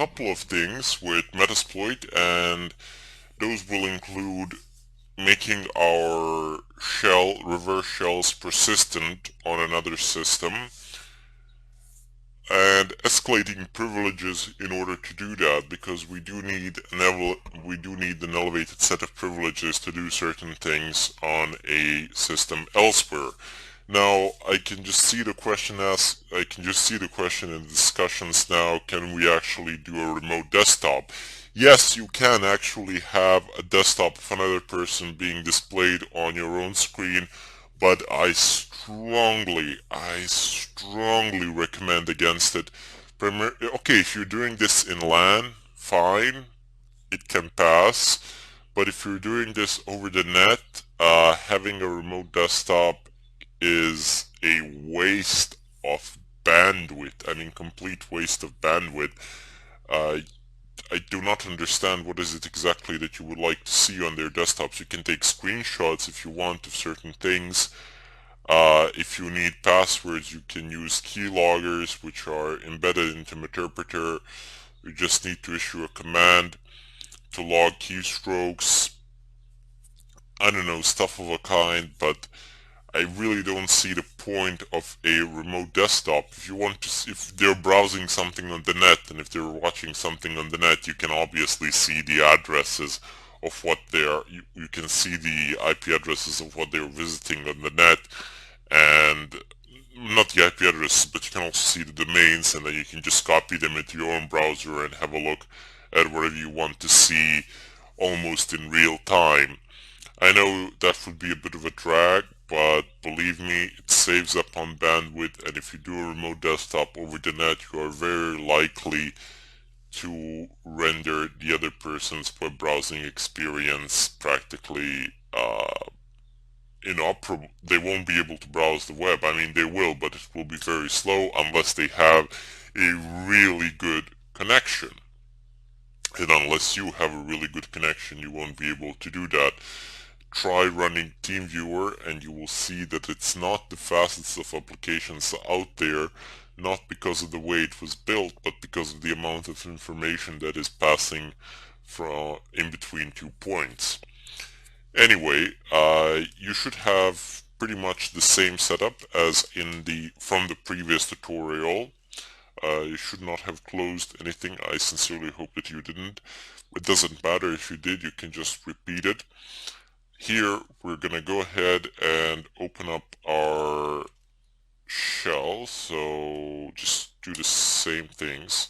couple of things with Metasploit, and those will include making our reverse shells persistent on another system, and escalating privileges in order to do that, because we do need an elevated set of privileges to do certain things on a system elsewhere. Now, I can just see the question in the discussions now, can we actually do a remote desktop? Yes, you can actually have a desktop of another person being displayed on your own screen, but I strongly recommend against it. Okay, if you're doing this in LAN, fine, it can pass. But if you're doing this over the net, having a remote desktop is a waste of bandwidth. I mean, complete waste of bandwidth. Uh, I do not understand what is it exactly that you would like to see on their desktops. You can take screenshots if you want of certain things. If you need passwords, you can use keyloggers, which are embedded into Meterpreter. You just need to issue a command to log keystrokes. I don't know, stuff of a kind, but I really don't see the point of a remote desktop. If you want to, if they're browsing something on the net, and if they're watching something on the net, you can obviously see the addresses of what they're, you can see the IP addresses of what they're visiting on the net, and not the IP addresses, but you can also see the domains, and then you can just copy them into your own browser and have a look at whatever you want to see almost in real time. I know that would be a bit of a drag, but believe me, it saves up on bandwidth, and if you do a remote desktop over the net, you are very likely to render the other person's web browsing experience practically inoperable. They won't be able to browse the web. I mean, they will, but it will be very slow unless they have a really good connection. And unless you have a really good connection, you won't be able to do that. Try running TeamViewer and you will see that it's not the fastest of applications out there, not because of the way it was built, but because of the amount of information that is passing from in between 2 points. Anyway, you should have pretty much the same setup as from the previous tutorial. You should not have closed anything. I sincerely hope that you didn't. It doesn't matter if you did, you can just repeat it. Here, we're going to go ahead and open up our shell. So just do the same things.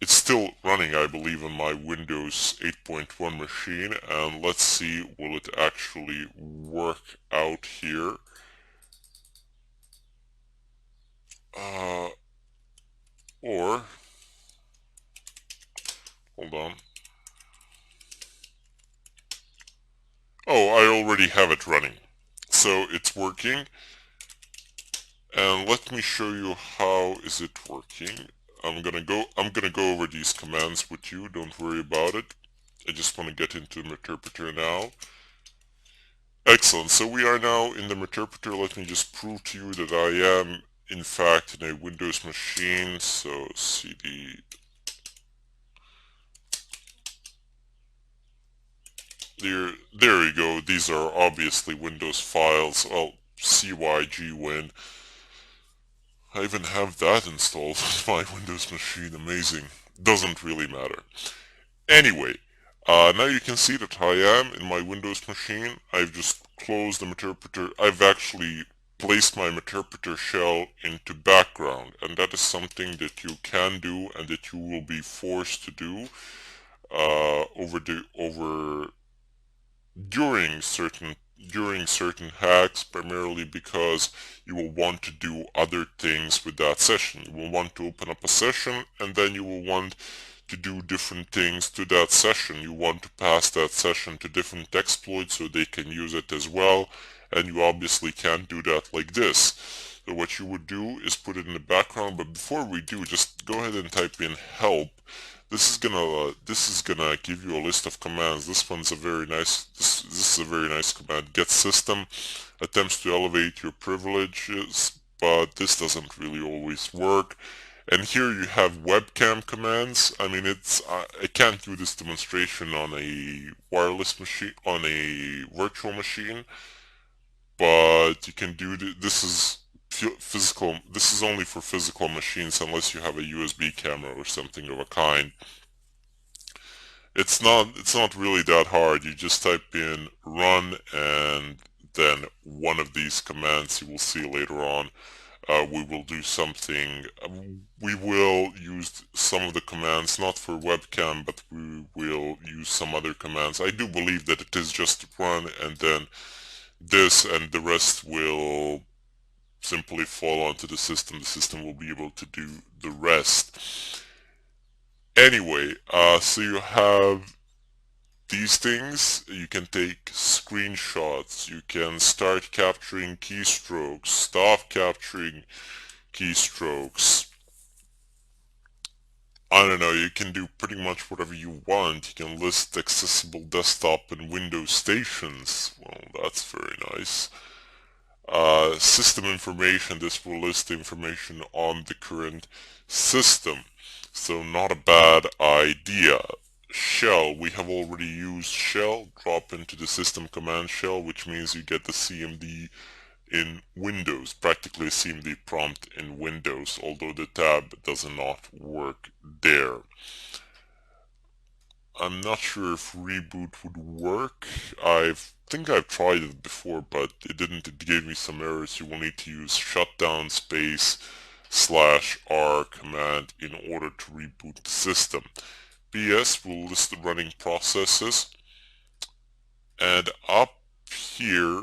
It's still running, I believe, on my Windows 8.1 machine, and let's see, will it actually work out here? Or, hold on. Oh, I already have it running. So it's working, and let me show you how is it working. I'm gonna go over these commands with you, don't worry about it. I just want to get into the interpreter now. Excellent, so we are now in the interpreter. Let me just prove to you that I am in fact in a Windows machine. So cd, there you go. These are obviously Windows files. Well, cygwin. I even have that installed on my Windows machine. Amazing. Doesn't really matter. Anyway, now you can see that I am in my Windows machine. I've just closed the interpreter. I've actually placed my interpreter shell into background, and that is something that you can do and that you will be forced to do over during certain hacks, primarily because you will want to do other things with that session. You will want to open up a session, and then you will want to do different things to that session. You want to pass that session to different exploits so they can use it as well, and you obviously can't do that like this. So what you would do is put it in the background, but before we do, just go ahead and type in help. This is gonna give you a list of commands. This is a very nice command. Get system attempts to elevate your privileges, but this doesn't really always work. And here you have webcam commands. I mean, I can't do this demonstration on a wireless machine, on a virtual machine, but you can do this is physical. This is only for physical machines unless you have a USB camera or something of a kind. It's not really that hard. You just type in run and then one of these commands you will see later on. We will do something. We will use some of the commands, not for webcam, but we will use some other commands. I do believe that it is just run and then this, and the rest will simply fall onto the system. The system will be able to do the rest. Anyway, so you have these things. You can take screenshots. You can start capturing keystrokes, stop capturing keystrokes. I don't know, you can do pretty much whatever you want. You can list accessible desktop and Windows stations. Well, that's very nice. System information, this will list information on the current system. So not a bad idea. Shell, we have already used shell. Drop into the system command shell, which means you get the CMD in Windows, practically a CMD prompt in Windows, although the tab does not work there. I'm not sure if reboot would work. I think I've tried it before, but it didn't. It gave me some errors. You will need to use shutdown space /R command in order to reboot the system. BS will list the running processes, and up here,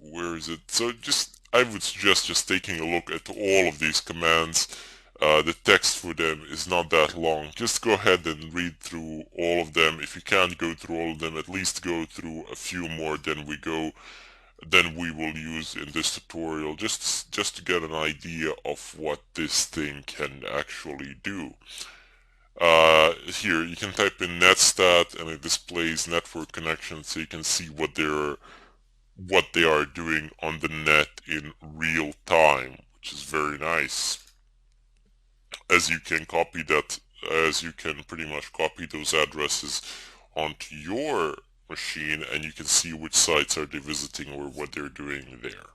where is it? So I would suggest just taking a look at all of these commands. The text for them is not that long. Just go ahead and read through all of them. If you can't go through all of them, at least go through a few more than we will use in this tutorial, just to get an idea of what this thing can actually do. Here you can type in netstat and it displays network connection, so you can see what they are doing on the net in real time, which is very nice. As you can pretty much copy those addresses onto your machine, and you can see which sites are they visiting or what they're doing there,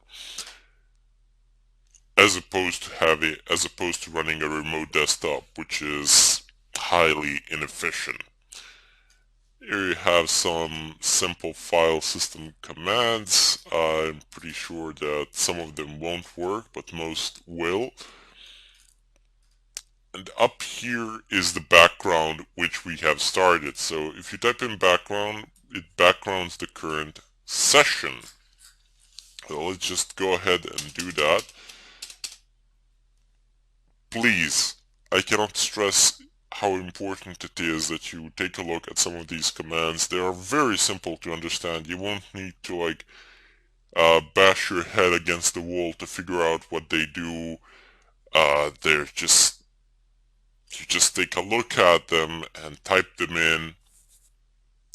as opposed to running a remote desktop, which is highly inefficient. Here you have some simple file system commands. I'm pretty sure that some of them won't work, but most will. And up here is the background which we have started. So if you type in background, it backgrounds the current session. So let's just go ahead and do that. Please, I cannot stress how important it is that you take a look at some of these commands. They are very simple to understand. You won't need to bash your head against the wall to figure out what they do. They're just, you just take a look at them and type them in.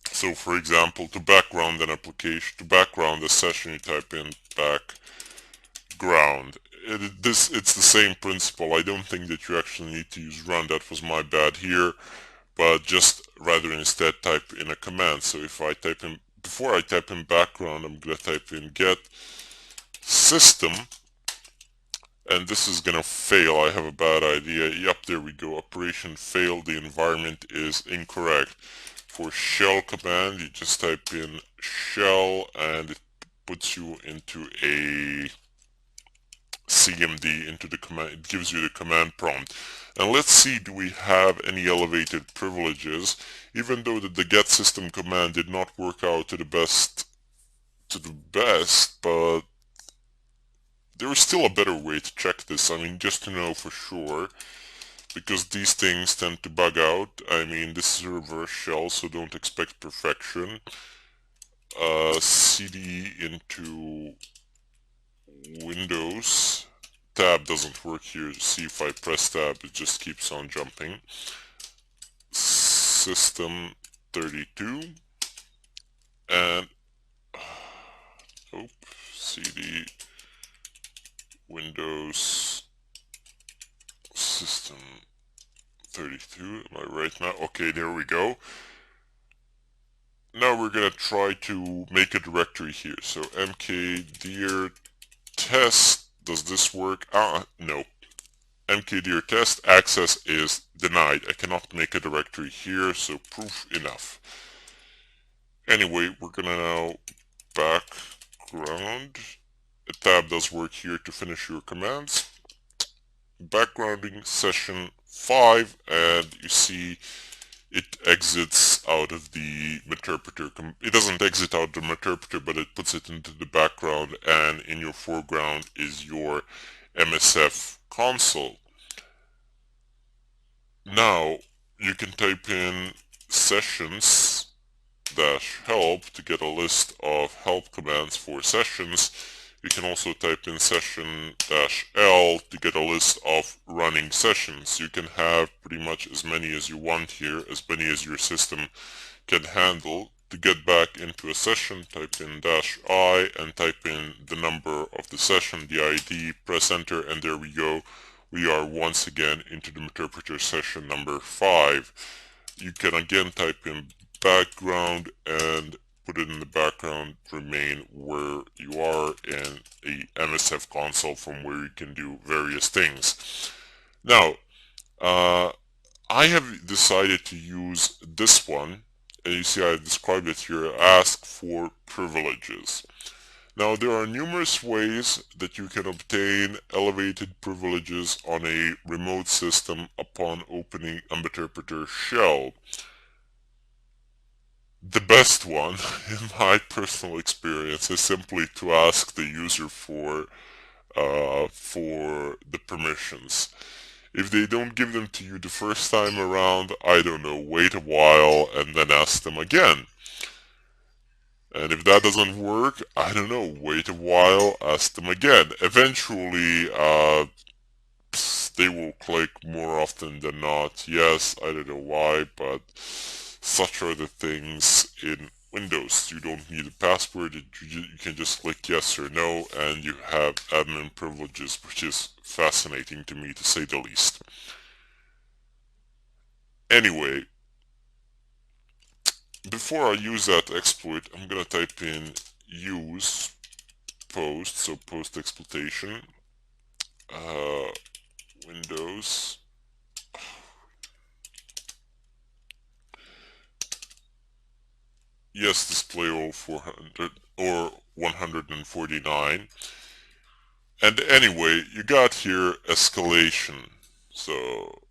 So for example, to background an application, to background a session, you type in background. It's the same principle. I don't think that you actually need to use run. That was my bad here. But just rather instead type in a command. So if I type in, before I type in background, I'm going to type in get system. And this is gonna fail. I have a bad idea. Yep, there we go. Operation failed. The environment is incorrect. For shell command, you just type in shell and it puts you into a CMD, into the command. It gives you the command prompt. And let's see, do we have any elevated privileges? Even though the get system command did not work out to the best, but there is still a better way to check this. I mean, just to know for sure, because these things tend to bug out. I mean, this is a reverse shell, so don't expect perfection. CD into Windows. Tab doesn't work here. See, if I press tab, it just keeps on jumping. System 32. And, CD Windows system 32, am I right now? Okay, there we go. Now we're gonna try to make a directory here. So mkdir test, does this work? No. mkdir test access is denied. I cannot make a directory here, so proof enough. Anyway, we're gonna now background. A tab does work here to finish your commands. Backgrounding session 5, and you see it exits out of the interpreter. It doesn't exit out the interpreter, but it puts it into the background, and in your foreground is your MSF console. Now you can type in sessions-help to get a list of help commands for sessions. You can also type in session-l to get a list of running sessions. You can have pretty much as many as you want here, as many as your system can handle. To get back into a session, type in -I and type in the number of the session, the ID, press enter, and there we go. We are once again into the interpreter session number 5. You can again type in background and put it in the background, remain where you are in a MSF console from where you can do various things. Now, I have decided to use this one, and you see I described it here, ask for privileges. Now there are numerous ways that you can obtain elevated privileges on a remote system upon opening a interpreter shell. The best one, in my personal experience, is simply to ask the user for the permissions. If they don't give them to you the first time around, I don't know, wait a while and then ask them again. And if that doesn't work, I don't know, wait a while, ask them again. Eventually, they will click more often than not. Yes, I don't know why, but such are the things in Windows. You don't need a password, you can just click yes or no, and you have admin privileges, which is fascinating to me, to say the least. Anyway, before I use that exploit, I'm gonna type in use post, so post exploitation, Windows, yes, display all 400 or 149. And anyway, you got here escalation. So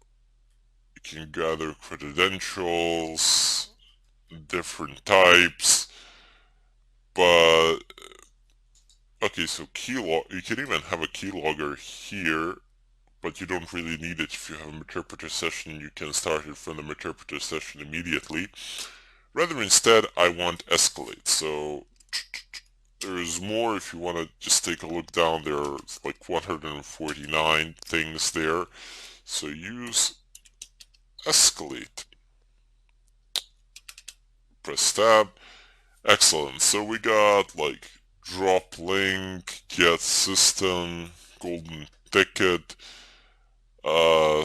you can gather credentials, different types, but okay, so you can even have a keylogger here, but you don't really need it. If you have a interpreter session, you can start it from the interpreter session immediately. Rather instead, I want escalate. So there's more if you want to just take a look down. There's like 149 things there. So use escalate. Press tab. Excellent. So we got like drop link, get system, golden ticket,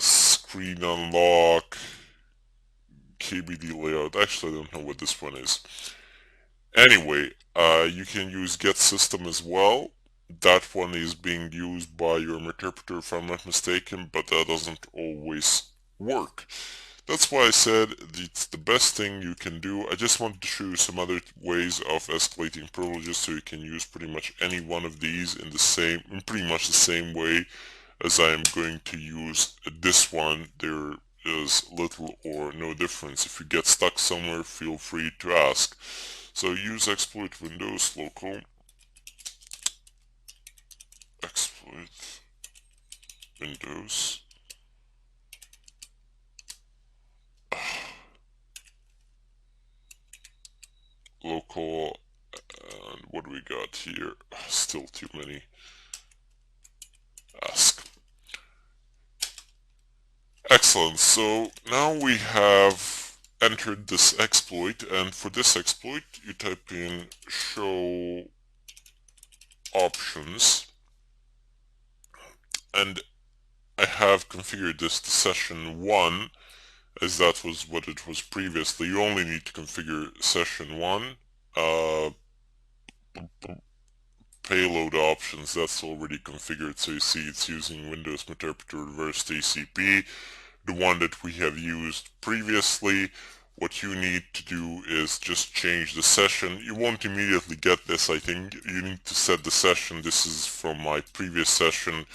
screen unlock, KBD layout. Actually, I don't know what this one is. Anyway, you can use get system as well. That one is being used by your interpreter if I'm not mistaken, but that doesn't always work. That's why I said it's the best thing you can do. I just wanted to show you some other ways of escalating privileges so you can use pretty much any one of these in pretty much the same way as I am going to use this one. There is little or no difference. If you get stuck somewhere, feel free to ask. So use exploit Windows local, exploit Windows, local, and what do we got here? Still too many. Ask. Excellent. So now we have entered this exploit, and for this exploit you type in show options, and I have configured this to session 1, as that was what it was previously. You only need to configure session 1. Uh, Payload options, that's already configured, so you see it's using Windows Interpreter Reverse TCP, the one that we have used previously. What you need to do is just change the session. You won't immediately get this, I think. You need to set the session. This is from my previous session.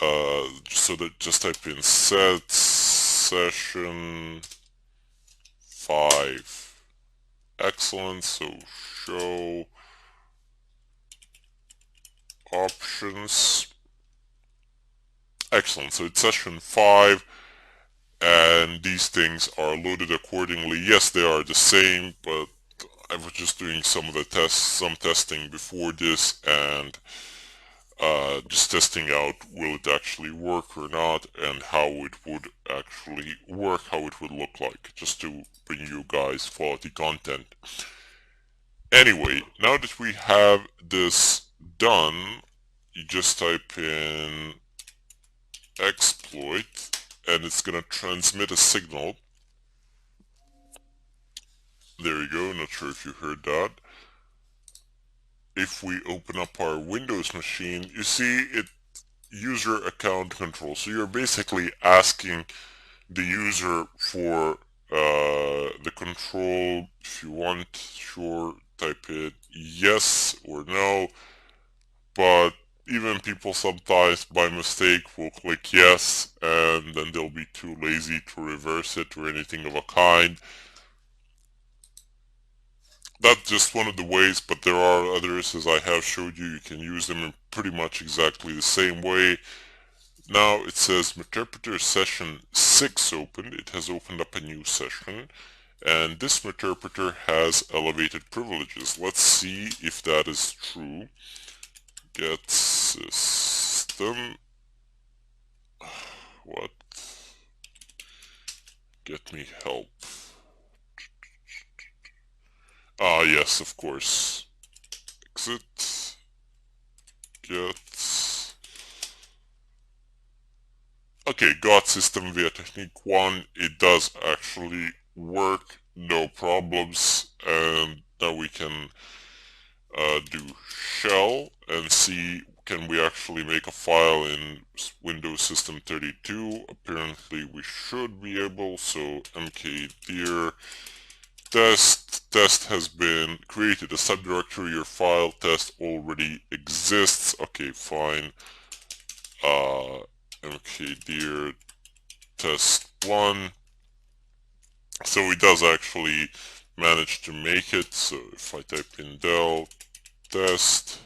So that just type in set session 5. Excellent. So show options. Excellent. So it's session 5, and these things are loaded accordingly. Yes, they are the same, but I was just doing some of the tests, some testing before this, and just testing out will it actually work or not, and how it would actually work, how it would look like, just to bring you guys quality content. Anyway, now that we have this done, you just type in exploit, and it's gonna transmit a signal. There you go, not sure if you heard that. If we open up our Windows machine, you see it user account control. So you're basically asking the user for the control. If you want, sure, type it yes or no. But even people sometimes by mistake will click yes, and then they'll be too lazy to reverse it or anything of a kind. That's just one of the ways, but there are others, as I have showed you. You can use them in pretty much exactly the same way. Now it says Meterpreter session 6 opened. It has opened up a new session, and this Meterpreter has elevated privileges. Let's see if that is true. Get system. What? Get me help. Ah, yes, of course. Exit. Get. Okay, got system via technique 1. It does actually work, no problems. And now we can do shell and see can we actually make a file in Windows System 32. Apparently we should be able, so mkdir test has been created. A subdirectory, your file test already exists. Okay, fine. Mkdir test1. So it does actually manage to make it. So if I type in del test,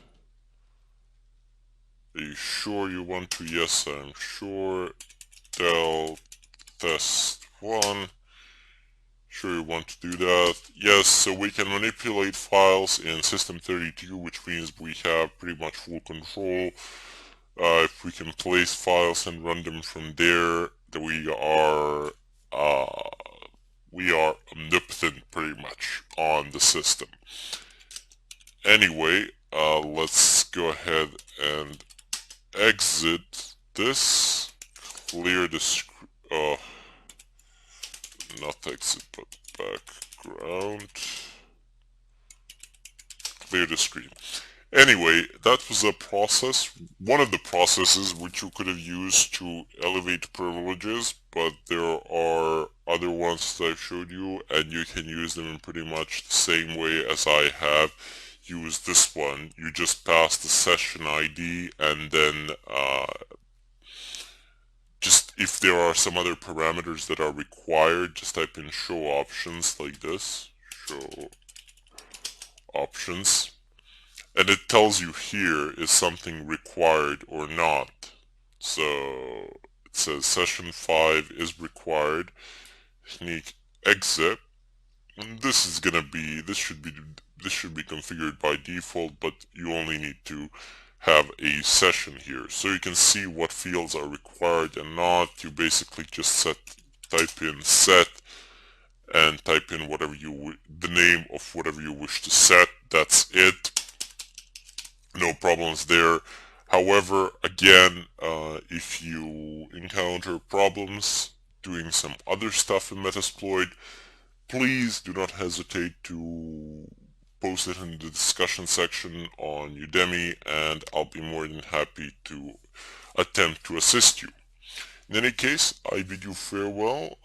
are you sure you want to? Yes, I'm sure. Del test1. Sure you want to do that? Yes, so we can manipulate files in System 32, which means we have pretty much full control. If we can place files and run them from there, then we are omnipotent pretty much on the system. Anyway, let's go ahead and exit this, clear the not exit, but background, clear the screen. Anyway, that was a process, one of the processes which you could have used to elevate privileges, but there are other ones that I showed you, and you can use them in pretty much the same way as I have used this one. You just pass the session ID, and then just if there are some other parameters that are required, just type in show options like this, show options. And it tells you here is something required or not. So it says session 5 is required. Technique exit. And this should be configured by default, but you only need to have a session here. So you can see what fields are required and not. You basically just type in set and type in the name of whatever you wish to set. That's it. No problems there. However, again, if you encounter problems doing some other stuff in Metasploit, please do not hesitate to post it in the discussion section on Udemy, and I'll be more than happy to attempt to assist you. In any case, I bid you farewell.